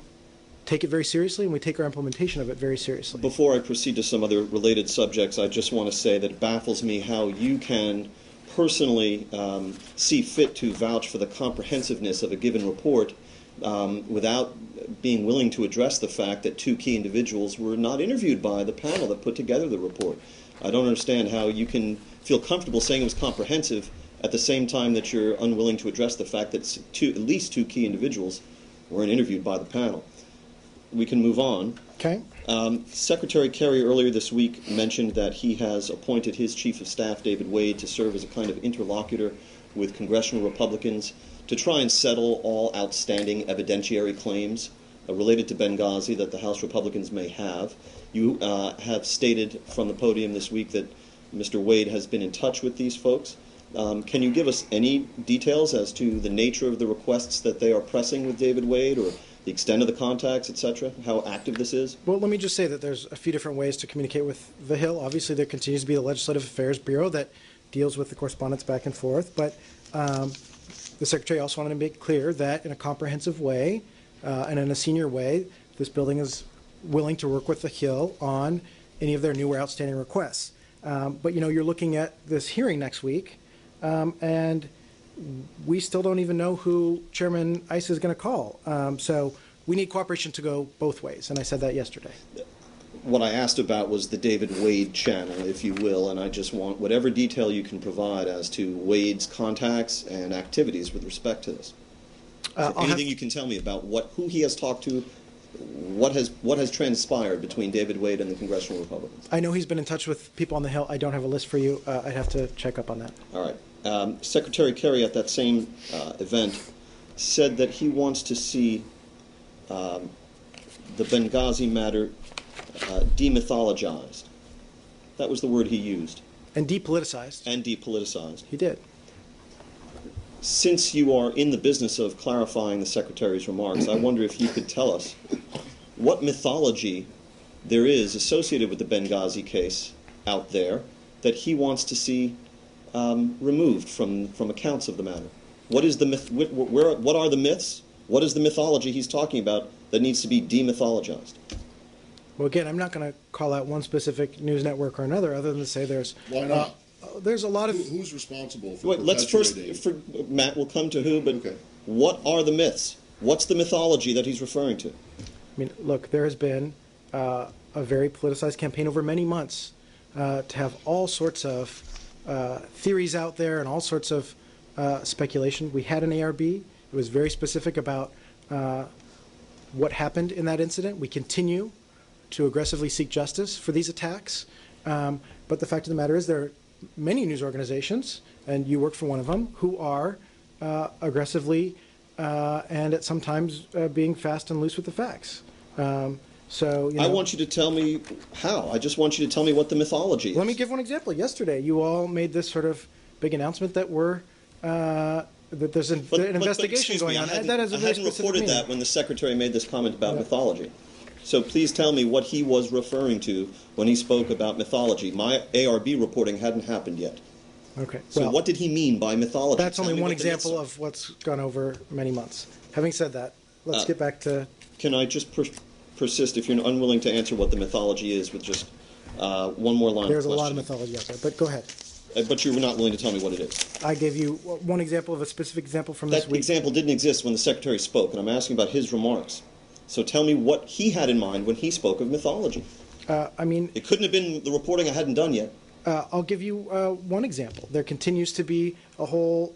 take it very seriously, and we take our implementation of it very seriously. Before I proceed to some other related subjects, I just want to say that it baffles me how you can personally see fit to vouch for the comprehensiveness of a given report without being willing to address the fact that two key individuals were not interviewed by the panel that put together the report. I don't understand how you can feel comfortable saying it was comprehensive at the same time that you're unwilling to address the fact that at least two key individuals weren't interviewed by the panel. We can move on. Okay. Secretary Kerry earlier this week mentioned that he has appointed his Chief of Staff, David Wade, to serve as a kind of interlocutor with congressional Republicans to try and settle all outstanding evidentiary claims related to Benghazi that the House Republicans may have. You have stated from the podium this week that Mr. Wade has been in touch with these folks. Can you give us any details as to the nature of the requests that they are pressing with David Wade, or the extent of the contacts, etc., how active this is? Well, let me just say that there's a few different ways to communicate with the Hill. Obviously, there continues to be the Legislative Affairs Bureau that deals with the correspondence back and forth, but the Secretary also wanted to make clear that in a comprehensive way and in a senior way, this building is willing to work with the Hill on any of their new or outstanding requests. But, you know, you're looking at this hearing next week, and we still don't even know who Chairman Issa is going to call. So we need cooperation to go both ways, and I said that yesterday. What I asked about was the David Wade channel, if you will, and I just want whatever detail you can provide as to Wade's contacts and activities with respect to this. Anything you can tell me about who he has talked to, what has transpired between David Wade and the congressional Republicans? I know he's been in touch with people on the Hill. I don't have a list for you. I'd have to check up on that. All right. Secretary Kerry at that same event said that he wants to see the Benghazi matter demythologized. That was the word he used. And depoliticized. And depoliticized. He did. Since you are in the business of clarifying the Secretary's remarks, I wonder if you could tell us what mythology there is associated with the Benghazi case out there that he wants to see removed from accounts of the matter. What is the myth? What are the myths? What is the mythology he's talking about that needs to be demythologized? Well, again, I'm not going to call out one specific news network or another, other than to say there's. Why not? There's a lot of. Who's responsible for Wait, let's first. Matt will come to who, but Okay. What are the myths? What's the mythology that he's referring to? I mean, look, there has been a very politicized campaign over many months to have all sorts of theories out there and all sorts of speculation. We had an ARB. It was very specific about what happened in that incident. We continue to aggressively seek justice for these attacks. But the fact of the matter is there are many news organizations, and you work for one of them, who are aggressively and at sometimes being fast and loose with the facts. So, you know, I want you to tell me how. I just want you to tell me what the mythology is. Let me give one example. Yesterday, you all made this sort of big announcement that that there's an investigation going on. That has a I very hadn't specific reported meaning. that when the Secretary made this comment about mythology. So please tell me what he was referring to when he spoke about mythology. My ARB reporting hadn't happened yet. Okay. So Well, what did he mean by mythology? that's Tell only me one what the myths example are. of what's gone over many months. Having said that, let's get back to. Can I just persist, if you're unwilling to answer what the mythology is, with just one more line There's of a lot of questioning? mythology out there, but go ahead. But you're not willing to tell me what it is. I gave you one example of a specific example from this That week. example didn't exist when the Secretary spoke, and I'm asking about his remarks. So tell me what he had in mind when he spoke of mythology. I mean, It couldn't have been the reporting I hadn't done yet. I'll give you one example. There continues to be a whole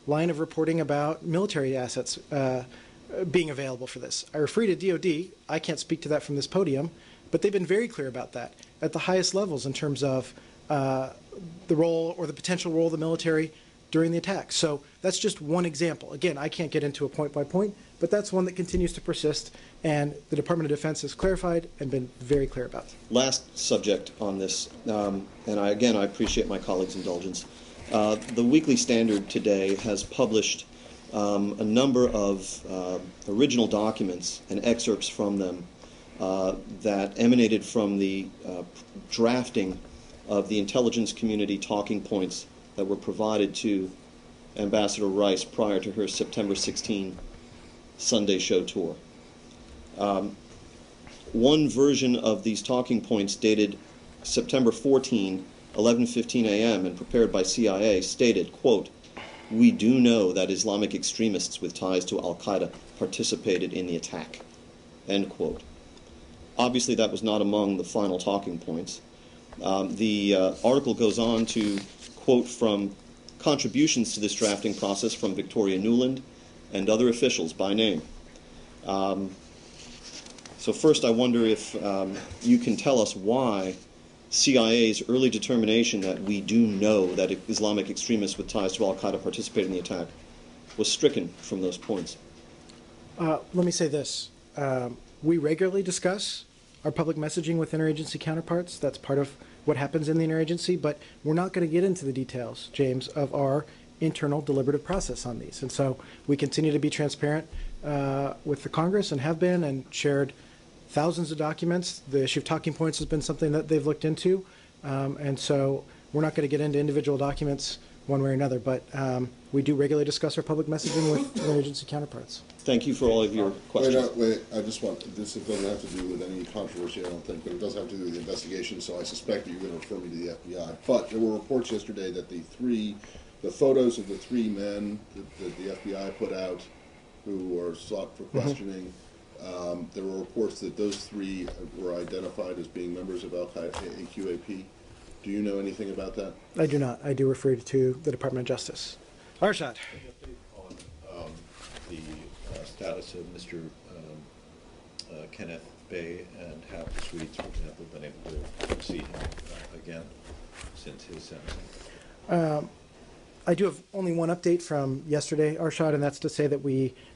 line of reporting about military assets being available for this. I refer you to DOD. I can't speak to that from this podium, but they've been very clear about that at the highest levels in terms of the role or the potential role of the military during the attack. So that's just one example. Again, I can't get into a point by point, but that's one that continues to persist, and the Department of Defense has clarified and been very clear about. Last subject on this, and I appreciate my colleagues' indulgence. The Weekly Standard today has published a number of original documents and excerpts from them that emanated from the drafting of the intelligence community talking points that were provided to Ambassador Rice prior to her September 16 Sunday show tour. One version of these talking points dated September 14, 11:15 a.m. and prepared by CIA stated, quote, "We do know that Islamic extremists with ties to al-Qaeda participated in the attack," end quote. Obviously, that was not among the final talking points. The article goes on to quote from contributions to this drafting process from Victoria Nuland and other officials by name. So first, I wonder if you can tell us why CIA's early determination that we do know that Islamic extremists with ties to al-Qaeda participated in the attack was stricken from those points. Let me say this. We regularly discuss our public messaging with interagency counterparts. That's part of what happens in the interagency, but we're not going to get into the details, James, of our internal deliberative process on these. And so we continue to be transparent with the Congress and have been, and shared thousands of documents. The issue of talking points has been something that they've looked into. And so we're not going to get into individual documents one way or another, but we do regularly discuss our public messaging with interagency counterparts. Thank you for all of your questions. Wait, I just want, this doesn't have to do with any controversy, I don't think, but it does have to do with the investigation, so I suspect that you're going to refer me to the FBI. But there were reports yesterday that the photos of the three men that the FBI put out who were sought for questioning, there were reports that those three were identified as being members of Al-Qaeda, AQAP. Do you know anything about that? I do not. I do refer you to the Department of Justice. Arshad. On the status of Mr. Kenneth Bey, and have the Swedes, for example, been able to see him again since his sentencing? I do have only one update from yesterday, Arshad, and that's to say that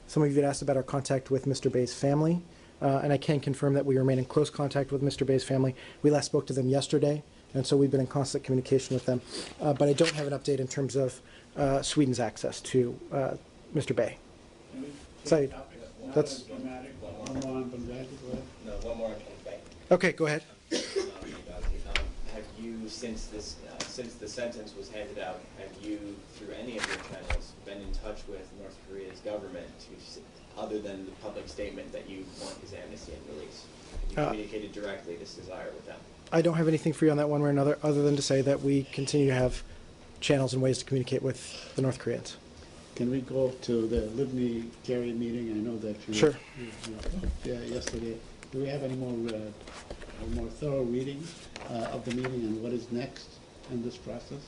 some of you had asked about our contact with Mr. Bey's family, and I can confirm that we remain in close contact with Mr. Bey's family. We last spoke to them yesterday, and so we've been in constant communication with them. But I don't have an update in terms of Sweden's access to Mr. Bey. Saeed, that's... One more. Okay, go ahead. Have you, since the sentence was handed out, have you, through any of your channels, been in touch with North Korea's government, other than the public statement that you want his amnesty and release? Have you communicated directly this desire with them? I don't have anything for you on that one way or another, other than to say that we continue to have channels and ways to communicate with the North Koreans. Can we go to the Libni Kerry meeting? I know that you were yesterday. Do we have any more thorough reading of the meeting and what is next in this process?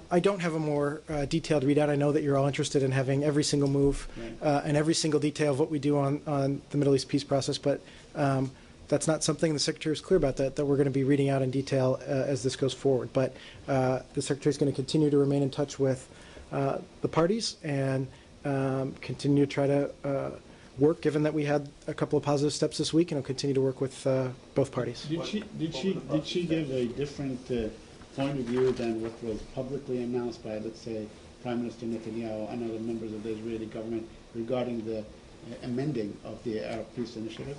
I don't have a more detailed readout. I know that you're all interested in having every single move and every single detail of what we do on the Middle East peace process, but that's not something the Secretary is clear about, that we're going to be reading out in detail as this goes forward. But the Secretary is going to continue to remain in touch with the parties and continue to try to work, given that we had a couple of positive steps this week, and I'll continue to work with both parties. Did she give a different point of view than what was publicly announced by, let's say, Prime Minister Netanyahu and other members of the Israeli government regarding the amending of the Arab Peace Initiative?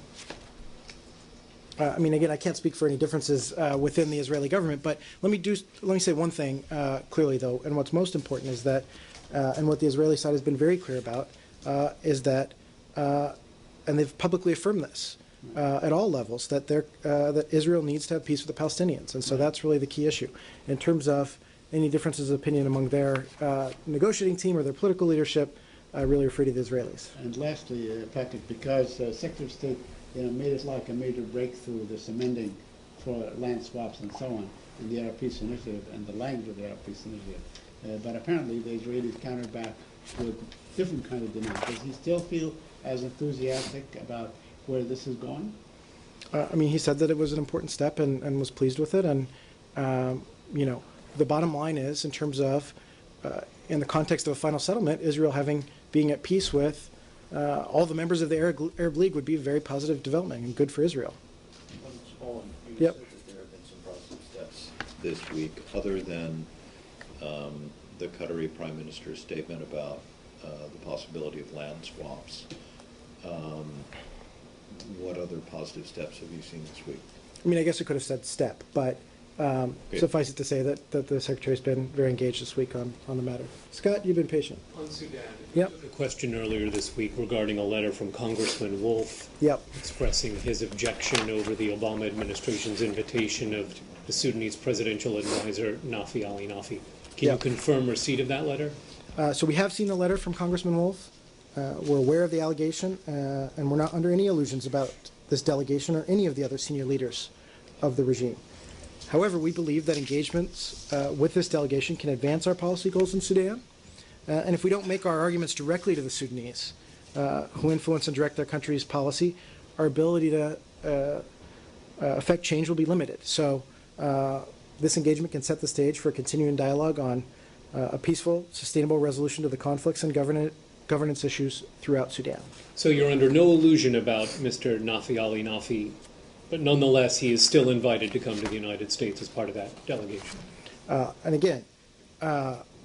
I mean, again, I can't speak for any differences within the Israeli government, but let me say one thing clearly, though, and what's most important is that, and what the Israeli side has been very clear about, is that, and they've publicly affirmed this at all levels, that that Israel needs to have peace with the Palestinians, and so that's really the key issue. In terms of any differences of opinion among their negotiating team or their political leadership, I really refer to the Israelis. And lastly, Patrick, because Secretary of State made it like a major breakthrough, this amending for land swaps and so on in the Arab Peace Initiative and the language of the Arab Peace Initiative. But apparently the Israelis countered back with different kind of demand. Does he still feel as enthusiastic about where this is going? I mean, he said that it was an important step and was pleased with it. And, you know, the bottom line is, in terms of, in the context of a final settlement, Israel being at peace with all the members of the Arab League would be a very positive development and good for Israel. You Yep. said that there have been some positive steps this week, other than the Qatari Prime Minister's statement about the possibility of land swaps. What other positive steps have you seen this week? I mean, I guess I could have said step, but suffice it to say that the Secretary's been very engaged this week on the matter. Scott, you've been patient. On Sudan, Yep. a question earlier this week regarding a letter from Congressman Wolf Yep. expressing his objection over the Obama administration's invitation of the Sudanese presidential advisor, Nafi Ali Nafi. Can Yep. you confirm receipt of that letter? So we have seen the letter from Congressman Wolf. We're aware of the allegation, and we're not under any illusions about this delegation or any of the other senior leaders of the regime. However, we believe that engagements with this delegation can advance our policy goals in Sudan. And if we don't make our arguments directly to the Sudanese, who influence and direct their country's policy, our ability to affect change will be limited. So this engagement can set the stage for a continuing dialogue on a peaceful, sustainable resolution to the conflicts and governance issues throughout Sudan. So you're under no illusion about Mr. Nafi Ali Nafi, but nonetheless he is still invited to come to the United States as part of that delegation. And again,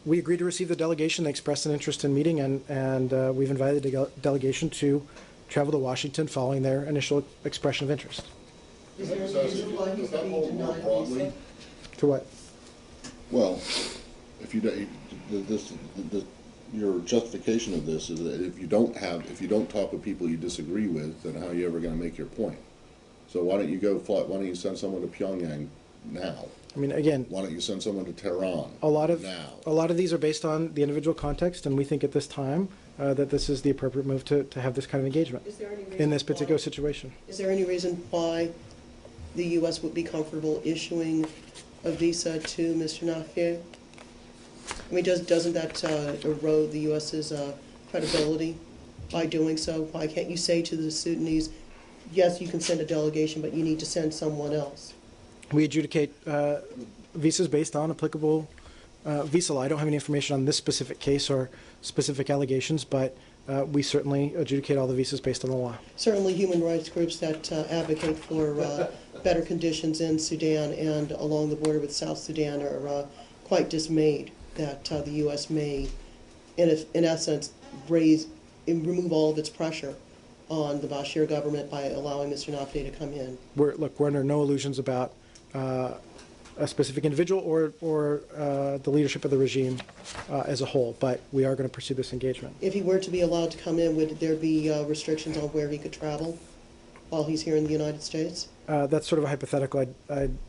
we agreed to receive the delegation. They expressed an interest in meeting, and we've invited the delegation to travel to Washington following their initial expression of interest. Is there any reason why he's being denied a visa? To what? Well, if you don't, your justification of this is that if you don't talk with people you disagree with, then how are you ever going to make your point? So why don't you send someone to Pyongyang now? I mean, again, Why don't you send someone to Tehran a lot now? of these are based on the individual context, and we think at this time that this is the appropriate move to have this kind of engagement Is there any reason in this particular why- situation. Is there any reason why the U.S. would be comfortable issuing a visa to Mr. Nafi? I mean, doesn't that erode the U.S.'s credibility by doing so? Why can't you say to the Sudanese, yes, you can send a delegation, but you need to send someone else? We adjudicate visas based on applicable visa law. I don't have any information on this specific case or specific allegations, but we certainly adjudicate all the visas based on the law. Certainly human rights groups that advocate for better conditions in Sudan and along the border with South Sudan are quite dismayed that the U.S. may, in essence, remove all of its pressure on the Bashir government by allowing Mr. Nafi to come in. We're under no illusions about a specific individual or the leadership of the regime as a whole, but we are going to pursue this engagement. If he were to be allowed to come in, would there be restrictions on where he could travel while he's here in the United States? That's sort of a hypothetical. And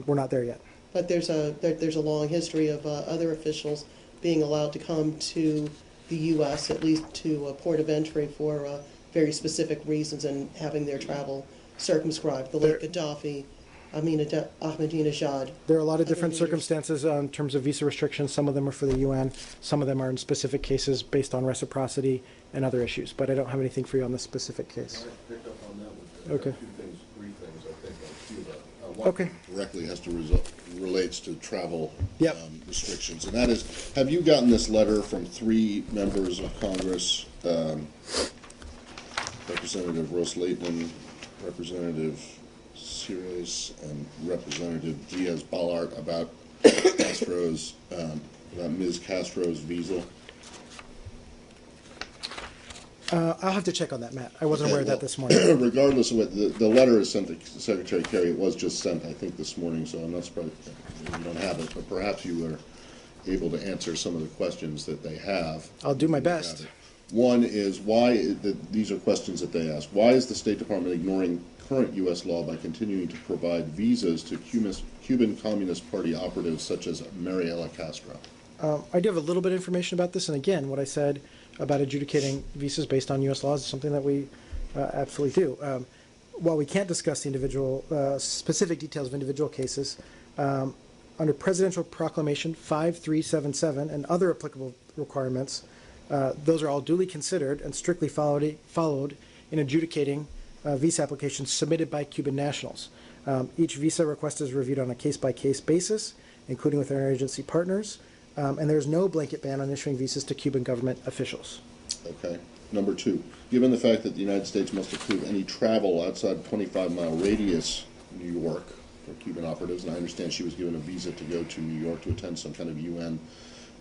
we're not there yet. But there's a long history of other officials being allowed to come to the U.S., at least to a port of entry for very specific reasons and having their travel circumscribed. The late Gaddafi, Ahmadinejad. There are a lot of different circumstances in terms of visa restrictions. Some of them are for the UN. Some of them are in specific cases based on reciprocity and other issues. But I don't have anything for you on this specific case. I picked up on that with Okay. three things, I think, on Cuba. One Okay. directly relates to travel Yep. restrictions, and that is, have you gotten this letter from three members of Congress, Representative Ross Layton, Representative Sires, and Representative Diaz-Balart about Ms. Castro's visa? I'll have to check on that, Matt. I wasn't Okay, aware of that well, this morning. Regardless of what, the letter is sent to Secretary Kerry. It was just sent, I think, this morning, so I'm not surprised you don't have it, but perhaps you were able to answer some of the questions that they have. I'll do my best. One is these are questions that they ask. Why is the State Department ignoring current U.S. law by continuing to provide visas to Cuban Communist Party operatives such as Mariela Castro? I do have a little bit of information about this, and again, what I said about adjudicating visas based on U.S. laws is something that we absolutely do. While we can't discuss the individual specific details of individual cases, under Presidential Proclamation 5377 and other applicable requirements, Those are all duly considered and strictly followed in adjudicating visa applications submitted by Cuban nationals. Each visa request is reviewed on a case-by-case basis, including with our agency partners, and there's no blanket ban on issuing visas to Cuban government officials. Okay. Number two, given the fact that the United States must approve any travel outside 25-mile radius New York for Cuban operatives, and I understand she was given a visa to go to New York to attend some kind of UN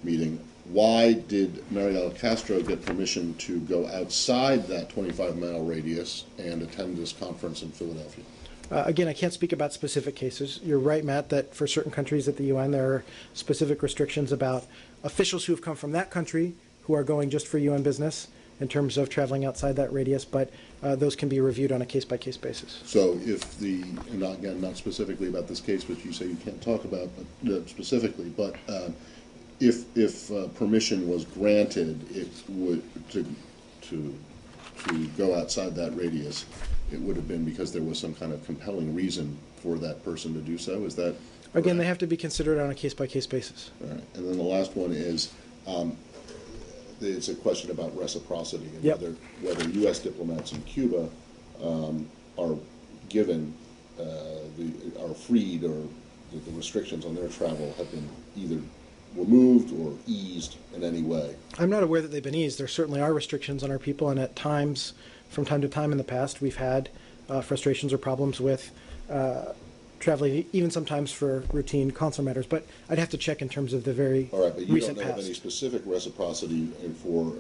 meeting, why did Mariela Castro get permission to go outside that 25-mile radius and attend this conference in Philadelphia? Again, I can't speak about specific cases. You're right, Matt, that for certain countries at the UN, there are specific restrictions about officials who have come from that country who are going just for UN business in terms of traveling outside that radius, but those can be reviewed on a case-by-case basis. So if the, and again, not specifically about this case, which you say you can't talk about specifically, but if permission was granted, it would to go outside that radius, it would have been because there was some kind of compelling reason for that person to do so. Is that correct? Again, they have to be considered on a case-by-case basis. All right. And then the last one is, it's a question about reciprocity and whether U.S. diplomats in Cuba are given, are freed, or the restrictions on their travel have been either removed or eased in any way. I'm not aware that they've been eased. There certainly are restrictions on our people, and at times, from time to time in the past, we've had frustrations or problems with traveling, even sometimes for routine consular matters. But I'd have to check in terms of the very all right, but you recent don't know past. of any specific reciprocity for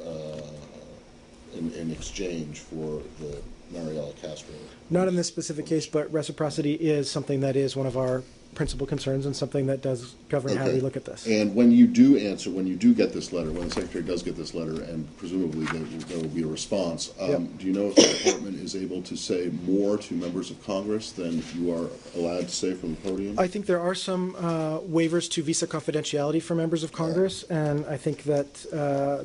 in exchange for the Mariela Castro? Not in this specific case, but reciprocity is something that is one of our principal concerns and something that does govern how we look at this. And when you do answer, when you do get this letter, when the Secretary does get this letter, and presumably there will be a response, do you know if the Department is able to say more to members of Congress than you are allowed to say from the podium? I think there are some waivers to visa confidentiality for members of Congress, and I think that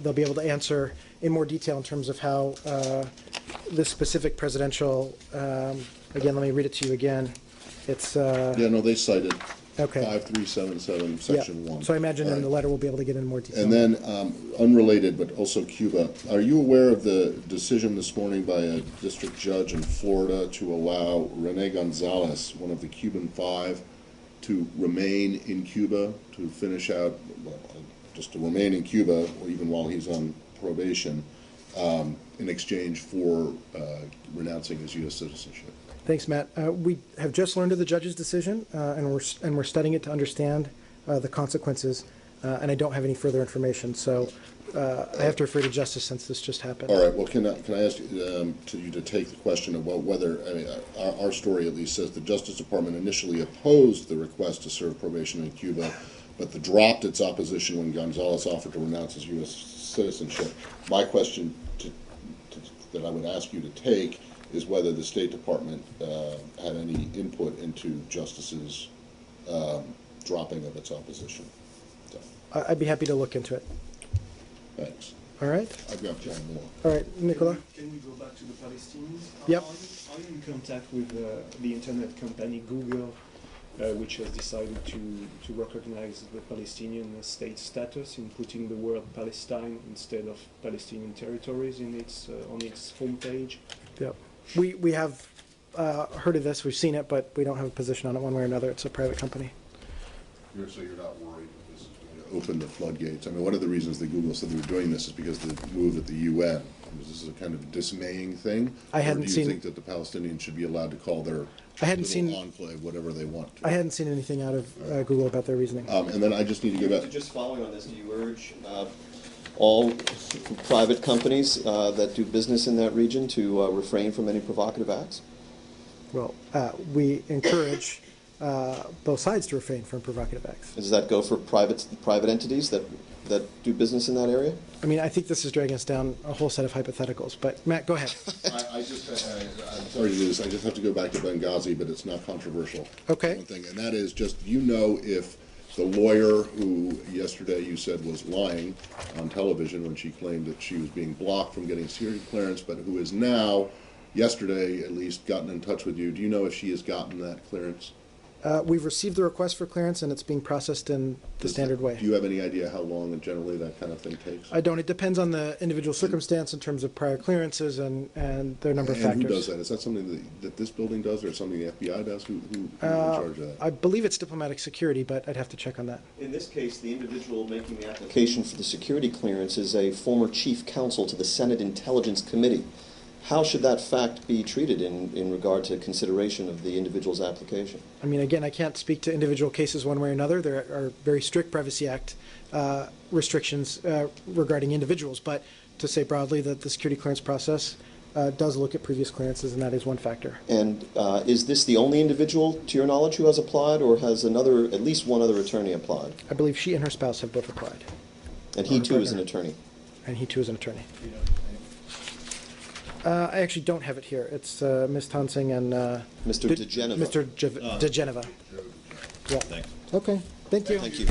they'll be able to answer in more detail in terms of how this specific presidential, again, let me read it to you again. It's yeah, no, they cited okay. 5377, Section 1. So I imagine All in the letter we'll be able to get in more detail. And then, unrelated, but also Cuba, are you aware of the decision this morning by a district judge in Florida to allow Rene Gonzalez, one of the Cuban Five, to remain in Cuba, to finish out, well, just to remain in Cuba, or even while he's on probation, in exchange for renouncing his U.S. citizenship? Thanks, Matt. We have just learned of the judge's decision, and we're studying it to understand the consequences. And I don't have any further information, so I have to refer to justice since this just happened. All right. Well, can I ask you to take the question about whether, I mean, our story at least says the Justice Department initially opposed the request to serve probation in Cuba, but dropped its opposition when Gonzalez offered to renounce his U.S. citizenship. My question that I would ask you to take is whether the State Department had any input into Justice's dropping of its opposition. So, I'd be happy to look into it. thanks. All right. I've got one more. All right, Nicola. Can we go back to the Palestinians? Yep. Are you in contact with the internet company Google, which has decided to recognize the Palestinian state status in putting the word Palestine instead of Palestinian territories in its on its homepage? Yep. We have heard of this. We've seen it, but we don't have a position on it one way or another. It's a private company. So you're not worried that this is going to open the floodgates? I mean, one of the reasons that Google said they were doing this is because of the move at the UN. Is this a kind of dismaying thing? I hadn't or do you seen. think that the Palestinians should be allowed to call their enclave whatever they want to? I hadn't seen anything out of Google about their reasoning. And then I just need to go back. Just following on this, do you urge all private companies that do business in that region to refrain from any provocative acts? Well, we encourage both sides to refrain from provocative acts. Does that go for private entities that do business in that area? I mean, I think this is dragging us down a whole set of hypotheticals. But Matt, go ahead. I'm sorry to do this. I just have to go back to Benghazi, but it's not controversial. Okay. One thing, and that is just, if the lawyer who yesterday you said was lying on television when she claimed that she was being blocked from getting security clearance, but who is now, yesterday at least, gotten in touch with you, do you know if she has gotten that clearance? We've received the request for clearance, and it's being processed in the standard way. Do you have any idea how long generally that kind of thing takes? I don't. It depends on the individual circumstance in terms of prior clearances and their number of factors. And who does that? Is that something that this building does, or something the FBI does? Who's in charge of that? I believe it's diplomatic security, but I'd have to check on that. In this case, the individual making the application for the security clearance is a former chief counsel to the Senate Intelligence Committee. How should that fact be treated in regard to consideration of the individual's application? I mean, again, I can't speak to individual cases one way or another. There are very strict Privacy Act restrictions regarding individuals, but to say broadly that the security clearance process does look at previous clearances, and that is one factor. And is this the only individual, to your knowledge, who has applied, or has at least one other attorney applied? I believe she and her spouse have both applied. And he too is an attorney? And he too is an attorney. I actually don't have it here. It's Ms. Tonsing and Mr. DeGeneva. Mr. DeGeneva. Yeah. Thanks. Okay. Thank you. Thank you.